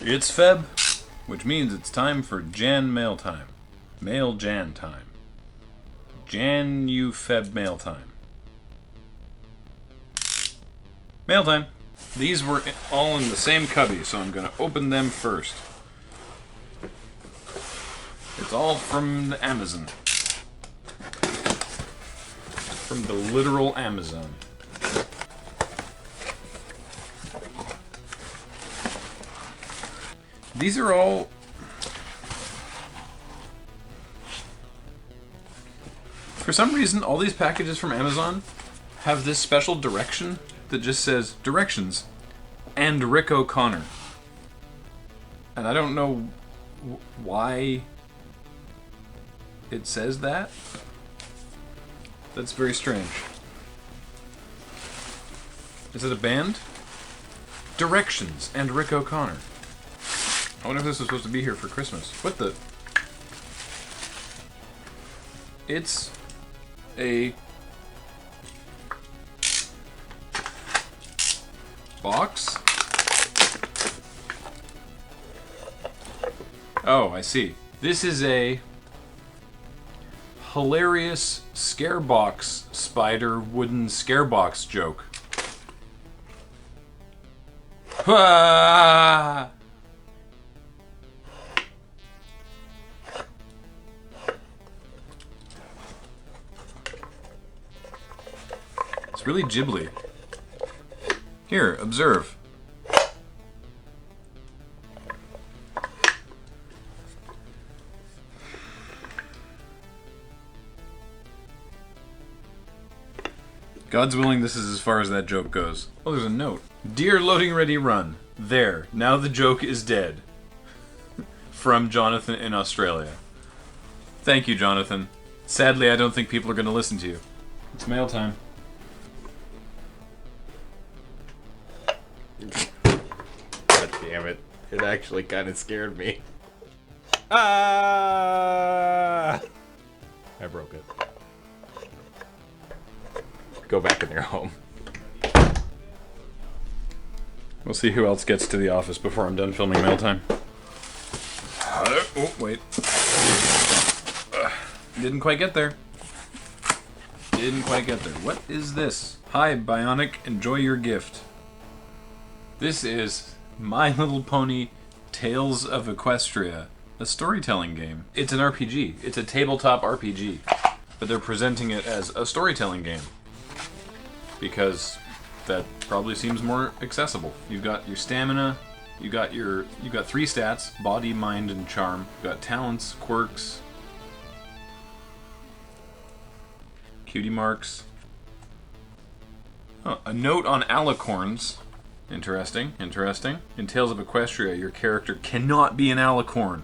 It's Feb, which means it's time for Jan mail time. Mail Jan time. Jan you Feb mail time. Mail time. These were all in the same cubby, so I'm going to open them first. It's all from the Amazon. From the literal Amazon. These are all... For some reason, all these packages from Amazon have this special direction that just says, Directions, and Rick O'Connor. And I don't know why it says that. That's very strange. Is it a band? Directions, and Rick O'Connor. I wonder if this was supposed to be here for Christmas. What the... It's a box? Oh, I see. This is a hilarious Scarebox spider wooden Scarebox joke. Ah! It's really Ghibli. Here, observe. God's willing, this is as far as that joke goes. Oh, there's a note. Dear Loading Ready Run, there, now the joke is dead. From Jonathan in Australia. Thank you, Jonathan. Sadly, I don't think people are going to listen to you. It's mail time. God damn it. It actually kind of scared me. Ah! I broke it. Go back in your home. We'll see who else gets to the office before I'm done filming mail time. Oh, wait. Didn't quite get there. Didn't quite get there. What is this? Hi, Bionic. Enjoy your gift. This is My Little Pony Tales of Equestria, a storytelling game. It's an RPG. It's a tabletop RPG. But they're presenting it as a storytelling game. Because that probably seems more accessible. You've got your stamina, you've got 3 stats, body, mind, and charm. You've got talents, quirks, cutie marks. Oh, a note on alicorns. Interesting, interesting. In Tales of Equestria, your character cannot be an alicorn.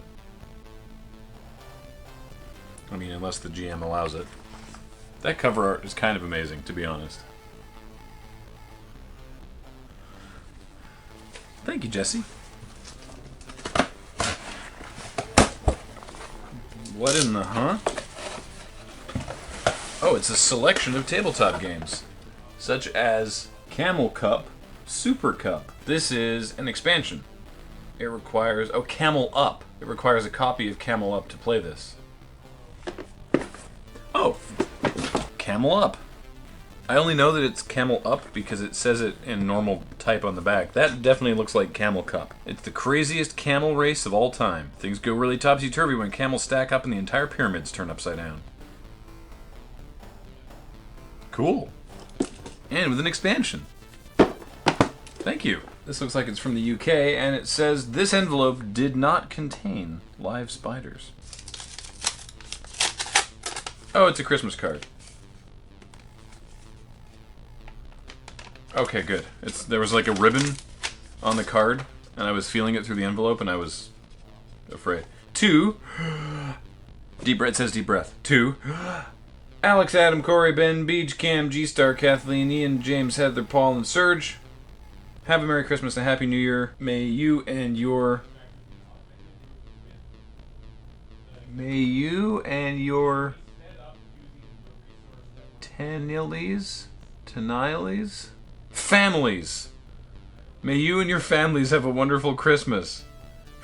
I mean, unless the GM allows it. That cover art is kind of amazing, to be honest. Thank you, Jesse. What in the huh? Oh, it's a selection of tabletop games, such as Camel Cup, Super Cup. This is an expansion. It requires... Oh, Camel Up. It requires a copy of Camel Up to play this. Oh, Camel Up. I only know that it's Camel Up because it says it in normal type on the back. That definitely looks like Camel Cup. It's the craziest camel race of all time. Things go really topsy-turvy when camels stack up and the entire pyramids turn upside down. Cool. And with an expansion. Thank you. This looks like it's from the UK, and it says, this envelope did not contain live spiders. Oh, it's a Christmas card. Okay, good. There was like a ribbon on the card, and I was feeling it through the envelope, and I was afraid. 2, deep breath, says deep breath. 2, Alex, Adam, Corey, Ben, Beach, Cam, G-Star, Kathleen, Ian, James, Heather, Paul, and Serge. Have a Merry Christmas and a Happy New Year. May you and your 10-ies, families. May you and your families have a wonderful Christmas.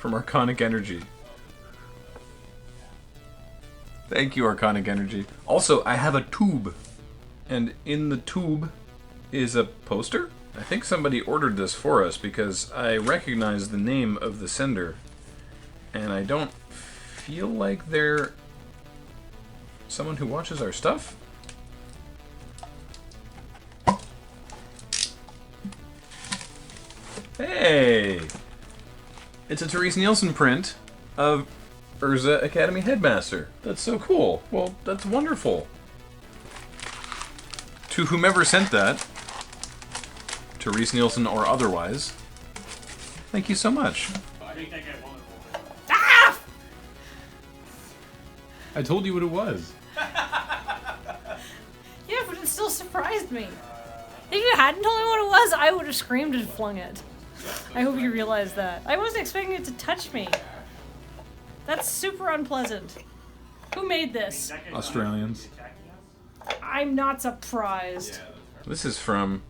from Arconic Energy. Thank you, Arconic Energy. Also, I have a tube. And in the tube is a poster? I think somebody ordered this for us because I recognize the name of the sender. And I don't feel like they're someone who watches our stuff. Hey! It's a Therese Nielsen print of Urza Academy Headmaster. That's so cool. Well, that's wonderful. To whomever sent that, Therese Nielsen or otherwise, thank you so much. I think they get wonderful. Ah! I told you what it was. Yeah, but it still surprised me. If you hadn't told me what it was, I would have screamed and flung it. I hope you realize that. I wasn't expecting it to touch me. That's super unpleasant. Who made this? Australians. I'm not surprised. This is from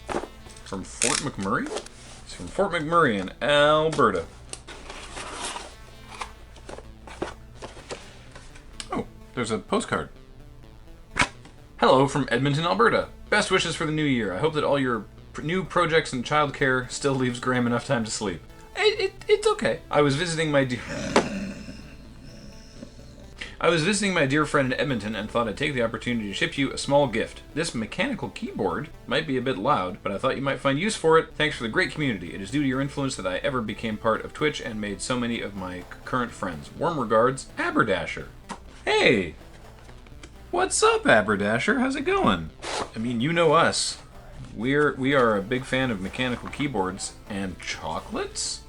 Fort McMurray? It's from Fort McMurray in Alberta. Oh, there's a postcard. Hello from Edmonton, Alberta. Best wishes for the new year. I hope that all your new projects and childcare still leaves Graham enough time to sleep. It's okay. I was visiting my dear friend in Edmonton and thought I'd take the opportunity to ship you a small gift. This mechanical keyboard might be a bit loud, but I thought you might find use for it. Thanks for the great community. It is due to your influence that I ever became part of Twitch and made so many of my current friends. Warm regards, Aberdasher. Hey! What's up, Aberdasher? How's it going? I mean, you know us. We are a big fan of mechanical keyboards and chocolates?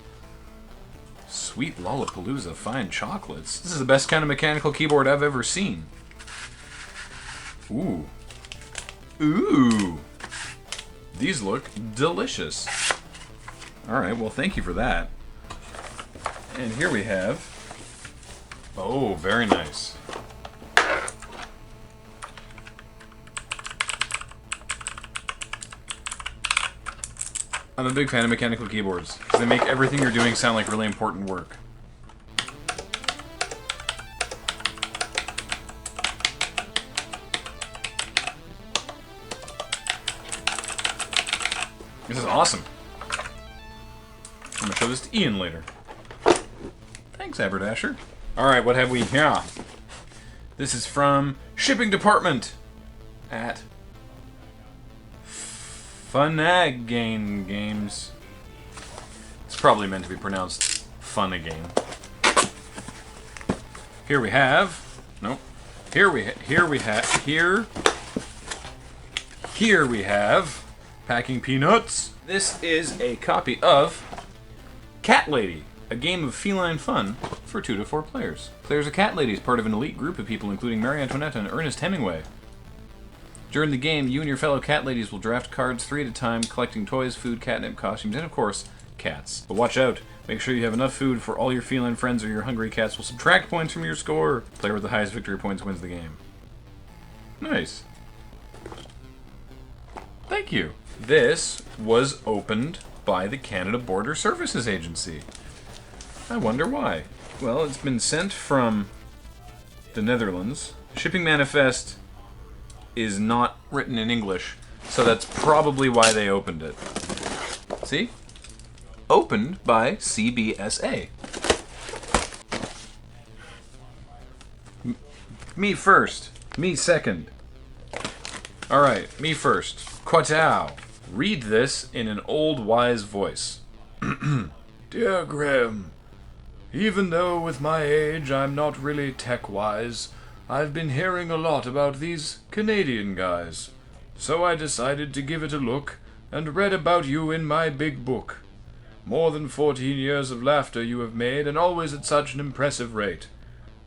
Sweet Lollapalooza fine chocolates. This is the best kind of mechanical keyboard I've ever seen. Ooh. Ooh. These look delicious. Alright, well thank you for that. And here we have... Oh, very nice. I'm a big fan of mechanical keyboards, because they make everything you're doing sound like really important work. This is awesome. I'm going to show this to Ian later. Thanks, Aberdasher. Alright, what have we here? This is from Shipping Department at Funagain Games. It's probably meant to be pronounced Funagain. Here we have... Nope. Here we have Packing Peanuts. This is a copy of Cat Lady, a game of feline fun for 2 to 4 players. Players of Cat Lady is part of an elite group of people including Marie Antoinette and Ernest Hemingway. During the game, you and your fellow cat ladies will draft cards 3 at a time, collecting toys, food, catnip, costumes, and of course, cats. But watch out. Make sure you have enough food for all your feline friends or your hungry cats will subtract points from your score. Player with the highest victory points wins the game. Nice. Thank you. This was opened by the Canada Border Services Agency. I wonder why. Well, it's been sent from the Netherlands. Shipping manifest is not written in English, so that's probably why they opened it. See? Opened by CBSA. Me first. Me second. Alright, me first. Quatao. Read this in an old wise voice. Dear Graham, even though with my age I'm not really tech-wise, I've been hearing a lot about these Canadian guys. So I decided to give it a look and read about you in my big book. More than 14 years of laughter you have made, and always at such an impressive rate.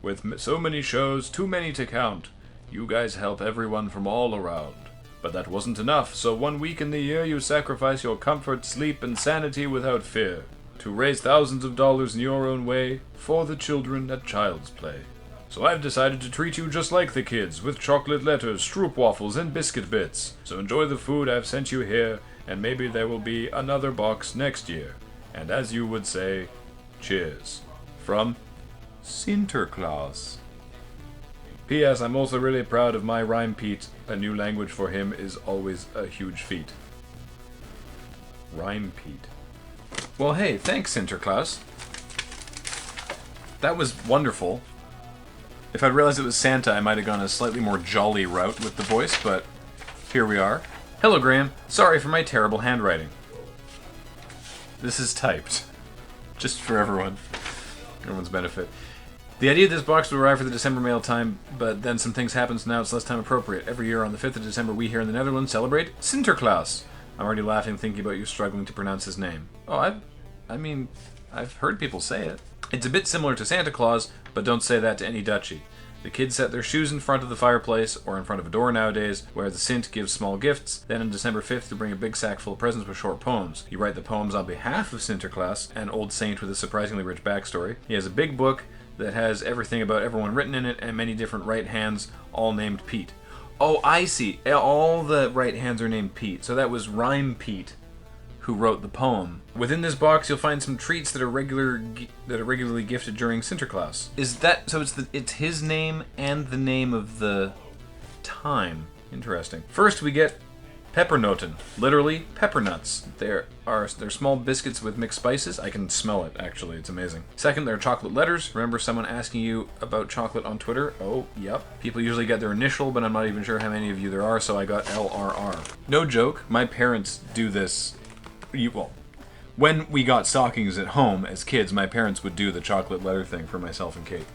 With so many shows, too many to count, you guys help everyone from all around. But that wasn't enough, so 1 week in the year you sacrifice your comfort, sleep, and sanity without fear, to raise thousands of dollars in your own way for the children at Child's Play. So I've decided to treat you just like the kids, with chocolate letters, stroopwafels, and biscuit bits. So enjoy the food I've sent you here, and maybe there will be another box next year. And as you would say, Cheers. From Sinterklaas. P.S. I'm also really proud of my rhyme Pete. A new language for him is always a huge feat. Rhyme Pete. Well, hey, thanks, Sinterklaas. That was wonderful. If I'd realized it was Santa, I might have gone a slightly more jolly route with the voice, but here we are. Hello, Graham. Sorry for my terrible handwriting. This is typed. Just for everyone's benefit. The idea of this box would arrive for the December mail time, but then some things happen, so now it's less time appropriate. Every year on the 5th of December, we here in the Netherlands celebrate Sinterklaas. I'm already laughing thinking about you struggling to pronounce his name. Oh, I've heard people say it. It's a bit similar to Santa Claus, but don't say that to any Dutchie. The kids set their shoes in front of the fireplace, or in front of a door nowadays, where the Sint gives small gifts. Then on December 5th, you bring a big sack full of presents with short poems. You write the poems on behalf of Sinterklaas, an old saint with a surprisingly rich backstory. He has a big book that has everything about everyone written in it, and many different right hands, all named Pete. Oh, I see. All the right hands are named Pete. So that was Rhyme Pete who wrote the poem. Within this box, you'll find some treats that are regularly gifted during Sinterklaas. Is that so? It's his name and the name of the time. Interesting. First, we get peppernoten, literally pepper nuts. They're small biscuits with mixed spices. I can smell it, actually. It's amazing. Second, there are chocolate letters. Remember someone asking you about chocolate on Twitter? Oh, yep. People usually get their initial, but I'm not even sure how many of you there are, so I got LRR. No joke, my parents do this. Well, when we got stockings at home as kids, my parents would do the chocolate letter thing for myself and Kate.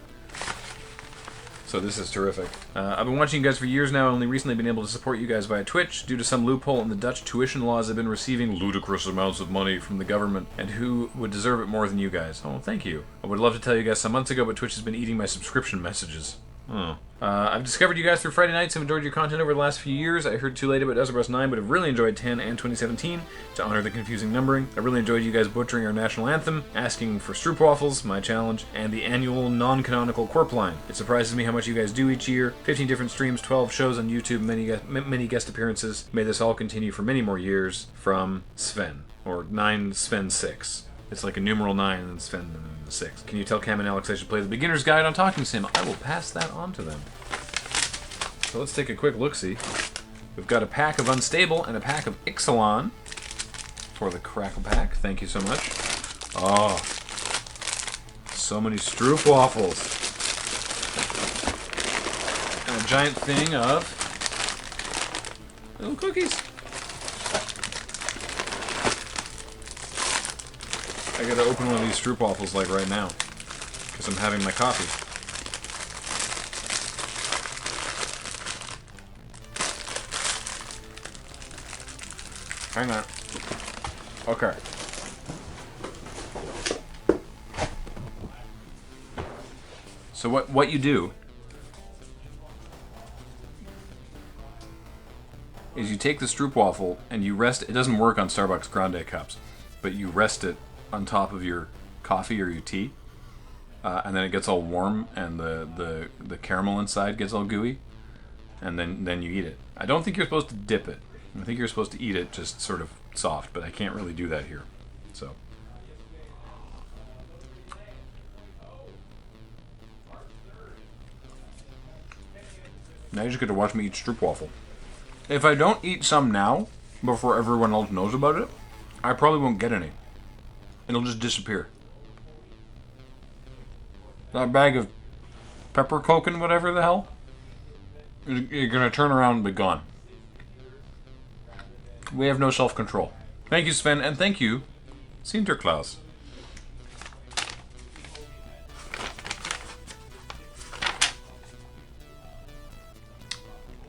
So this is terrific. I've been watching you guys for years now. Only recently been able to support you guys via Twitch. Due to some loophole in the Dutch tuition laws, I've been receiving ludicrous amounts of money from the government, and who would deserve it more than you guys? Oh, thank you. I would love to tell you guys some months ago, but Twitch has been eating my subscription messages. Oh. I've discovered you guys through Friday nights. I've enjoyed your content over the last few years. I heard too late about Desert Bus 9, but have really enjoyed 10 and 2017 to honor the confusing numbering. I really enjoyed you guys butchering our national anthem, asking for stroopwafels, my challenge, and the annual non-canonical Corp line. It surprises me how much you guys do each year. 15 different streams, 12 shows on YouTube, many guest appearances. May this all continue for many more years. From Sven, or 9 Sven 6. It's like a numeral 9 and then Sven and then 6. Can you tell Cam and Alex I should play the beginner's guide on Talking Sim? I will pass that on to them. So let's take a quick look-see. We've got a pack of Unstable and a pack of Ixalan for the Crackle Pack. Thank you so much. Oh, so many stroopwafels. And a giant thing of little cookies. I gotta open one of these stroopwafels like right now, because I'm having my coffee. Hang on. Okay. So what you do is you take the stroopwafel and you rest. It doesn't work on Starbucks Grande cups, but you rest it on top of your coffee or your tea, and then it gets all warm and the caramel inside gets all gooey, and then you eat it. I don't think you're supposed to dip it. I think you're supposed to eat it just sort of soft, but I can't really do that here. So now you just get to watch me eat stroopwafel. If I don't eat some now before everyone else knows about it, I probably won't get any. It'll just disappear. That bag of pepper coke and whatever the hell, you're gonna turn around and be gone. We have no self-control. Thank you, Sven, and thank you, Sinterklaas.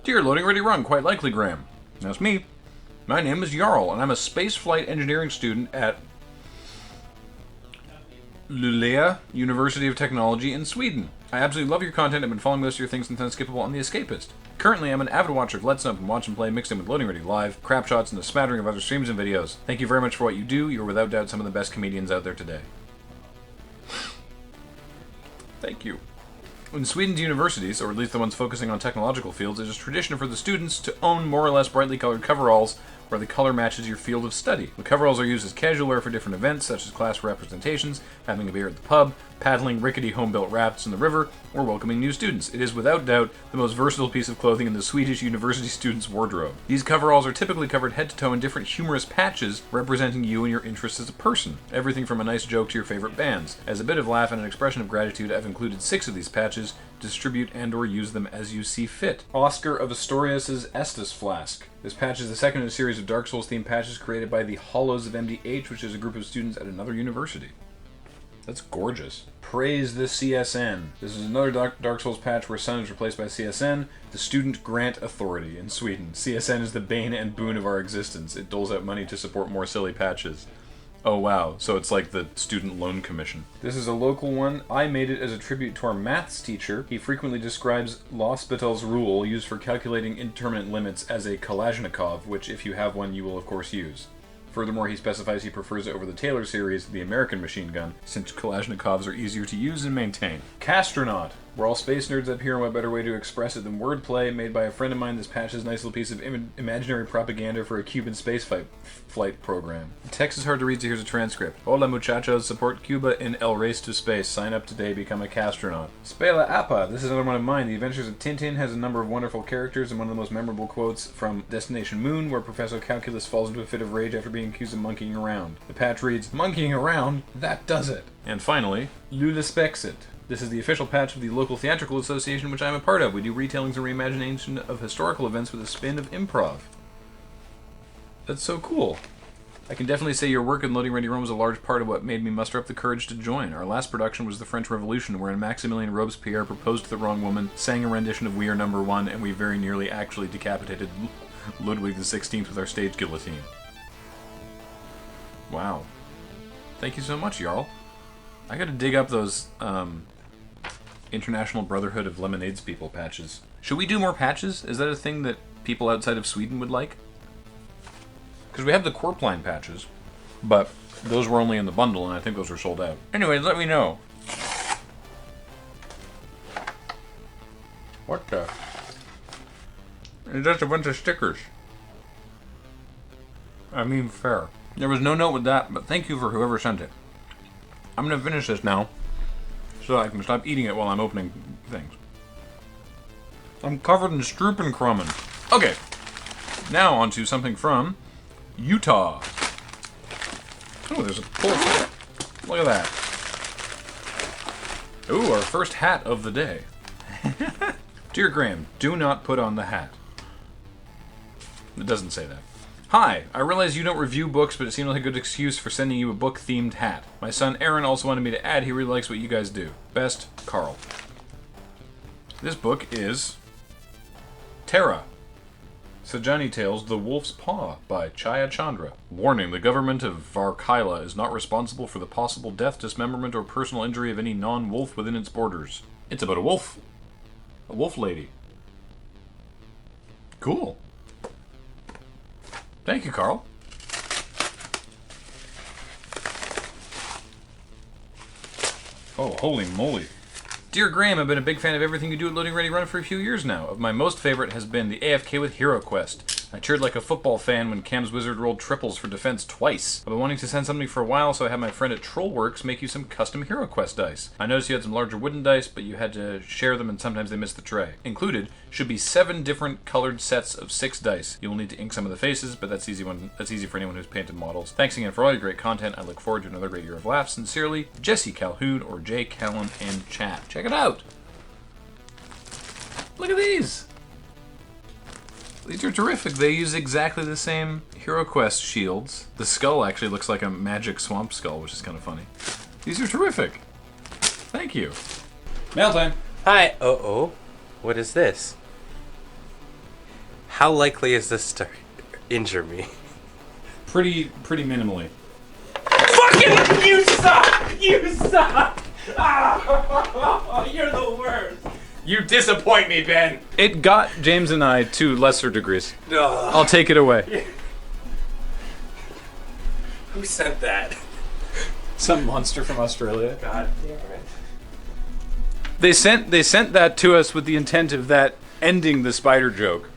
Dear Loading Ready Run, quite likely, Graham. That's me. My name is Jarl, and I'm a spaceflight engineering student at Luleå University of Technology in Sweden. I absolutely love your content. I've been following most of your things since Unskippable on The Escapist. Currently, I'm an avid watcher of Let's Up and Watch and Play mixed in with Loading Ready Live, crap shots, and a smattering of other streams and videos. Thank you very much for what you do. You're without doubt some of the best comedians out there today. Thank you. In Sweden's universities, or at least the ones focusing on technological fields, it is tradition for the students to own more or less brightly colored coveralls where the color matches your field of study. The coveralls are used as casual wear for different events, such as class representations, having a beer at the pub, paddling rickety home-built rafts in the river, or welcoming new students. It is without doubt the most versatile piece of clothing in the Swedish university student's wardrobe. These coveralls are typically covered head to toe in different humorous patches representing you and your interests as a person. Everything from a nice joke to your favorite bands. As a bit of laugh and an expression of gratitude, I've included 6 of these patches. Distribute and or use them as you see fit. Oscar of Astorius' Estus Flask. This patch is the second in a series of Dark Souls themed patches created by the Hollows of MDH, which is a group of students at another university. That's gorgeous. Praise the CSN. This is another Dark Souls patch where Sun is replaced by CSN, the Student Grant Authority in Sweden. CSN is the bane and boon of our existence. It doles out money to support more silly patches. Oh wow, so it's like the Student Loan Commission. This is a local one. I made it as a tribute to our maths teacher. He frequently describes L'Hospital's rule, used for calculating indeterminate limits, as a Kalashnikov, which if you have one you will of course use. Furthermore, he specifies he prefers it over the Taylor series, the American machine gun, since Kalashnikovs are easier to use and maintain. Castronaut. We're all space nerds up here, and what better way to express it than wordplay? Made by a friend of mine, this patch is a nice little piece of imaginary propaganda for a Cuban space flight program. The text is hard to read, so here's a transcript. Hola muchachos, support Cuba in El Race to Space. Sign up today, become a castronaut. Spela Appa. This is another one of mine. The Adventures of Tintin has a number of wonderful characters, and one of the most memorable quotes from Destination Moon, where Professor Calculus falls into a fit of rage after being accused of monkeying around. The patch reads, "Monkeying around? That does it." And finally, Lulespexit. This is the official patch of the local theatrical association, which I'm a part of. We do retellings and reimagination of historical events with a spin of improv. That's so cool. I can definitely say your work in Loading Ready Run was a large part of what made me muster up the courage to join. Our last production was the French Revolution, wherein Maximilien Robespierre proposed to the wrong woman, sang a rendition of We Are Number One, and we very nearly actually decapitated Ludwig XVI with our stage guillotine. Wow. Thank you so much, Jarl. I gotta dig up those, International Brotherhood of Lemonades people patches. Should we do more patches? Is that a thing that people outside of Sweden would like? Because we have the Corpline patches, but those were only in the bundle, and I think those were sold out. Anyways, let me know. What the? It's just a bunch of stickers. I mean, fair. There was no note with that, but thank you for whoever sent it. I'm gonna finish this now, so I can stop eating it while I'm opening things. I'm covered in Struppenkrummen. Okay, now on to something from Utah. Oh, there's a pull. Look at that. Ooh, our first hat of the day. Dear Graham, do not put on the hat. It doesn't say that. Hi, I realize you don't review books, but it seemed like a good excuse for sending you a book-themed hat. My son Aaron also wanted me to add he really likes what you guys do. Best, Carl. This book is Terra. Sajani Tales, The Wolf's Paw by Chaya Chandra. Warning, the government of Varkaila is not responsible for the possible death, dismemberment, or personal injury of any non-wolf within its borders. It's about a wolf. A wolf lady. Cool. Thank you, Carl. Oh, holy moly. Dear Graham, I've been a big fan of everything you do at Loading Ready Run for a few years now. Of my most favorite has been the AFK with Hero Quest. I cheered like a football fan when Cam's Wizard rolled triples for defense twice. I've been wanting to send something for a while, so I had my friend at Trollworks make you some custom Hero Quest dice. I noticed you had some larger wooden dice, but you had to share them and sometimes they missed the tray. Included should be 7 different colored sets of 6 dice. You will need to ink some of the faces, but that's easy for anyone who's painted models. Thanks again for all your great content. I look forward to another great year of laughs. Sincerely, Jesse Calhoun or Jay Callan in chat. Check it out! Look at these! These are terrific. They use exactly the same Hero Quest shields. The skull actually looks like a magic swamp skull, which is kind of funny. These are terrific. Thank you. Mail time. Hi. Uh-oh. What is this? How likely is this to injure me? Pretty minimally. Fucking you suck! You suck! Ah, you're the worst. You disappoint me, Ben. It got James and I to lesser degrees. I'll take it away. Who sent that? Some monster from Australia. God damn it. They sent that to us with the intent of that ending the spider joke.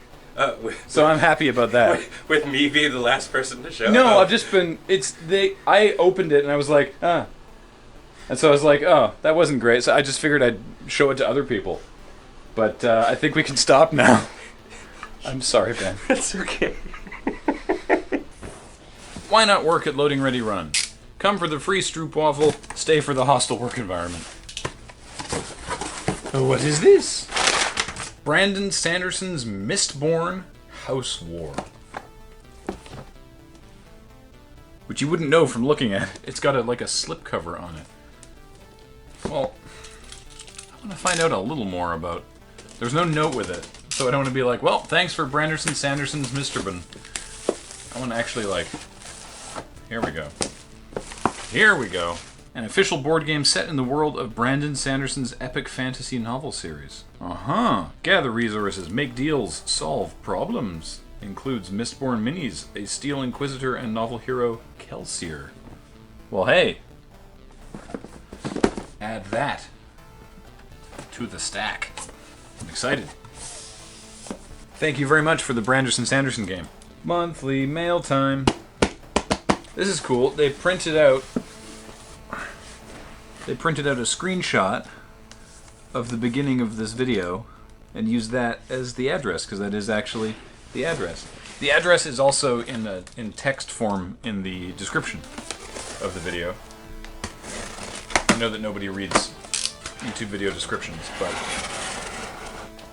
So I'm happy about that. With me being the last person to show. No, Oh. I've just been. I opened it and I was like, ah. And so I was like, oh, that wasn't great. So I just figured I'd show it to other people. But I think we can stop now. I'm sorry, Ben. It's okay. Why not work at Loading Ready Run? Come for the free stroopwafel, stay for the hostile work environment. Oh, what is this? Brandon Sanderson's Mistborn House War. Which you wouldn't know from looking at it. It's got like a slipcover on it. Well, I want to find out a little more about... There's no note with it, so I don't want to be like, well, thanks for Brandon Sanderson's Mistborn. I want to actually like... Here we go. Here we go. An official board game set in the world of Brandon Sanderson's epic fantasy novel series. Uh-huh. Gather resources, make deals, solve problems. Includes Mistborn Minis, a Steel Inquisitor, and novel hero Kelsier. Well, hey. Add that to the stack. I'm excited. Thank you very much for the Branderson Sanderson game. Monthly mail time. This is cool. They printed out a screenshot of the beginning of this video and used that as the address, because that is actually the address. The address is also in text form in the description of the video. I know that nobody reads YouTube video descriptions, but...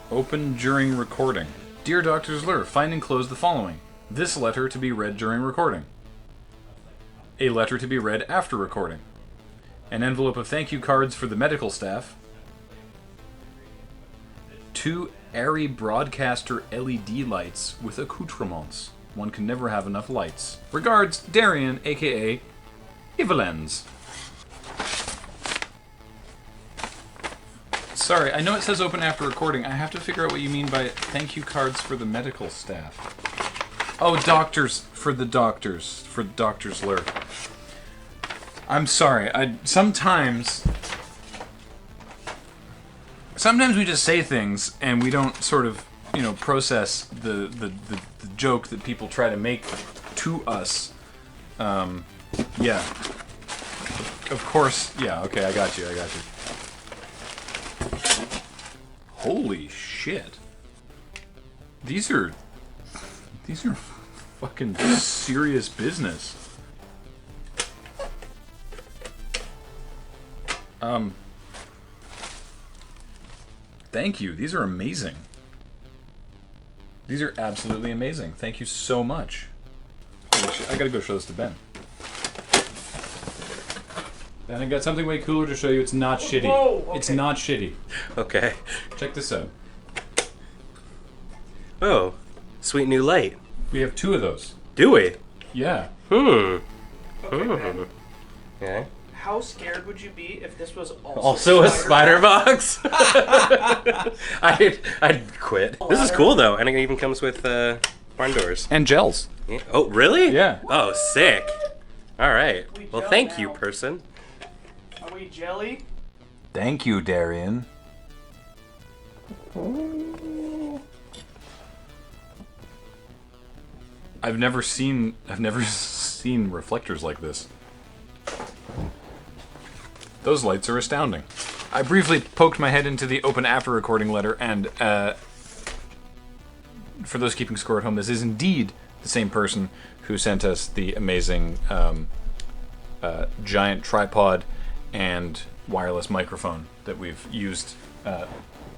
Open during recording. Dear Dr. Zler, find and close the following. This letter to be read during recording. A letter to be read after recording. An envelope of thank you cards for the medical staff. 2 Airy Broadcaster LED lights with accoutrements. One can never have enough lights. Regards, Darian, aka Evelens. Sorry, I know it says open after recording. I have to figure out what you mean by thank you cards for the medical staff. Oh, doctors, for Dr. Zler. I'm sorry. Sometimes we just say things and we don't sort of, process the joke that people try to make to us. Yeah. Of course. Yeah. Okay. I got you. Holy shit. These are fucking serious business. Thank you. These are amazing. These are absolutely amazing. Thank you so much. Holy shit. I gotta go show this to Ben. Ben, I got something way cooler to show you. It's not shitty. Whoa, okay. It's not shitty. Okay. Check this out. Oh, sweet new light. We have 2 of those. Do we? Yeah. Okay, Hmm. Okay. How scared would you be if this was Also a spider box? I'd quit. This is cool though, and it even comes with barn doors. And gels. Yeah. Oh, really? Yeah. Oh, sick. All right. We Well, gel thank you, now. person. Are we jelly? Thank you, Darian. I've never seen reflectors like this. Those lights are astounding. I briefly poked my head into the open after recording letter, and for those keeping score at home, this is indeed the same person who sent us the amazing giant tripod and wireless microphone that we've used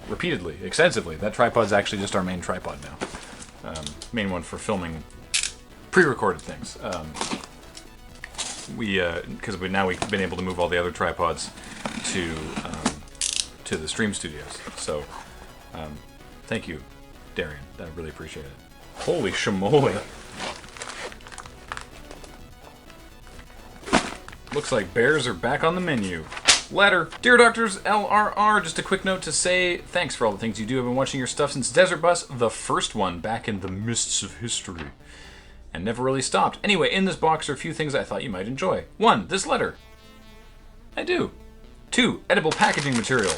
repeatedly, extensively. That tripod's actually just our main tripod now. Main one for filming pre-recorded things. Because we've been able to move all the other tripods to the stream studios. So, thank you, Darian. I really appreciate it. Holy shamoly! Looks like bears are back on the menu. Letter. Dear Doctors LRR, just a quick note to say thanks for all the things you do. I've been watching your stuff since Desert Bus, the first one, back in the mists of history. And never really stopped. Anyway, in this box are a few things I thought you might enjoy. 1. This letter. I do. 2. Edible packaging material.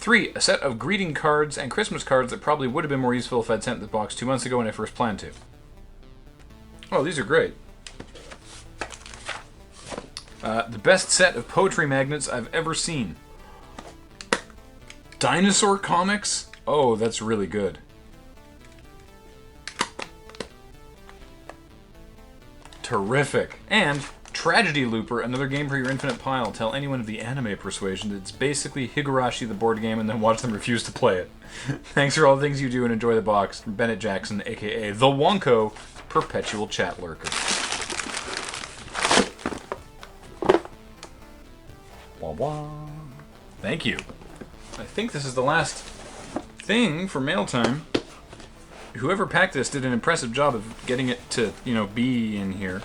3. A set of greeting cards and Christmas cards that probably would have been more useful if I'd sent the box 2 months ago when I first planned to. Oh, these are great. The best set of poetry magnets I've ever seen. Dinosaur comics? Oh, that's really good. Terrific. And Tragedy Looper, another game for your infinite pile. Tell anyone of the anime persuasion that it's basically Higurashi the board game and then watch them refuse to play it. Thanks for all the things you do and enjoy the box. From Bennett Jackson, aka The Wonko, perpetual chat lurker. Wah wah. Thank you. I think this is the last thing for mail time. Whoever packed this did an impressive job of getting it to, be in here.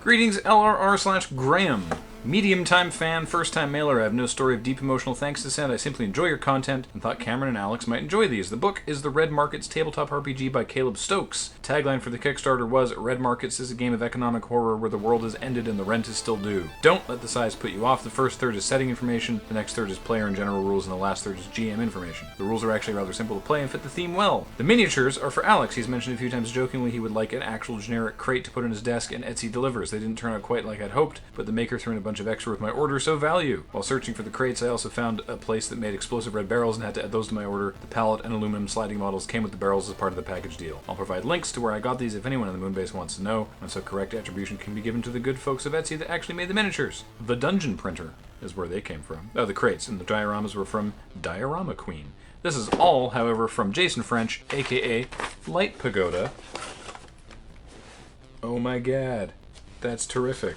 Greetings, LRR/Graham. Medium-time fan, first-time mailer. I have no story of deep emotional thanks to send. I simply enjoy your content and thought Cameron and Alex might enjoy these. The book is The Red Markets Tabletop RPG by Caleb Stokes. Tagline for the Kickstarter was, Red Markets is a game of economic horror where the world has ended and the rent is still due. Don't let the size put you off. The first third is setting information, the next third is player and general rules, and the last third is GM information. The rules are actually rather simple to play and fit the theme well. The miniatures are for Alex. He's mentioned a few times jokingly he would like an actual generic crate to put on his desk, and Etsy delivers. They didn't turn out quite like I'd hoped, but the maker threw in a bunch of extra with my order, so value. While searching for the crates, I also found a place that made explosive red barrels and had to add those to my order. The pallet and aluminum sliding models came with the barrels as part of the package deal. I'll provide links to where I got these if anyone on the Moonbase wants to know, and so correct attribution can be given to the good folks of Etsy that actually made the miniatures. The Dungeon Printer is where they came from. Oh, the crates, and the dioramas were from Diorama Queen. This is all, however, from Jason French, aka Light Pagoda. Oh my god, that's terrific.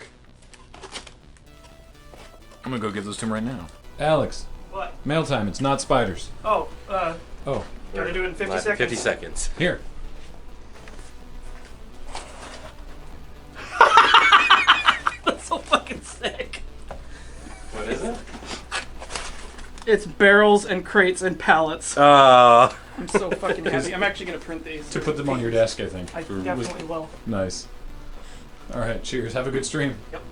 I'm gonna go give those to him right now. Alex, What? mail time, it's not spiders. Oh, Oh, gotta do it in 50 seconds. 50 seconds. here. That's so fucking sick. What is it? It's barrels and crates and pallets. Oh. I'm so fucking happy. I'm actually gonna print these. To put them on your desk, I think. I definitely will. Nice. Alright, cheers. Have a good stream. Yep.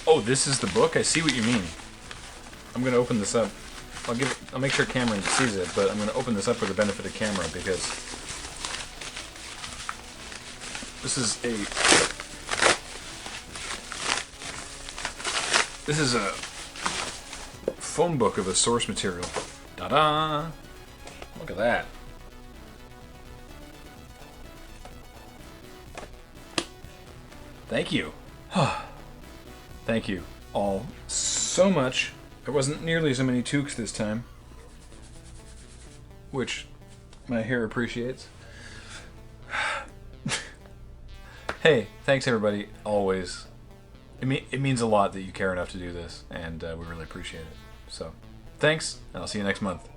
Oh, this is the book? I see what you mean. I'm gonna open this up. I'll make sure Cameron sees it, but I'm gonna open this up for the benefit of camera because this is a phone book of a source material. Ta-da! Look at that. Thank you. Thank you all so much. There wasn't nearly so many toques this time, which my hair appreciates. Hey, thanks everybody, always. It means a lot that you care enough to do this, and we really appreciate it. So, thanks, and I'll see you next month.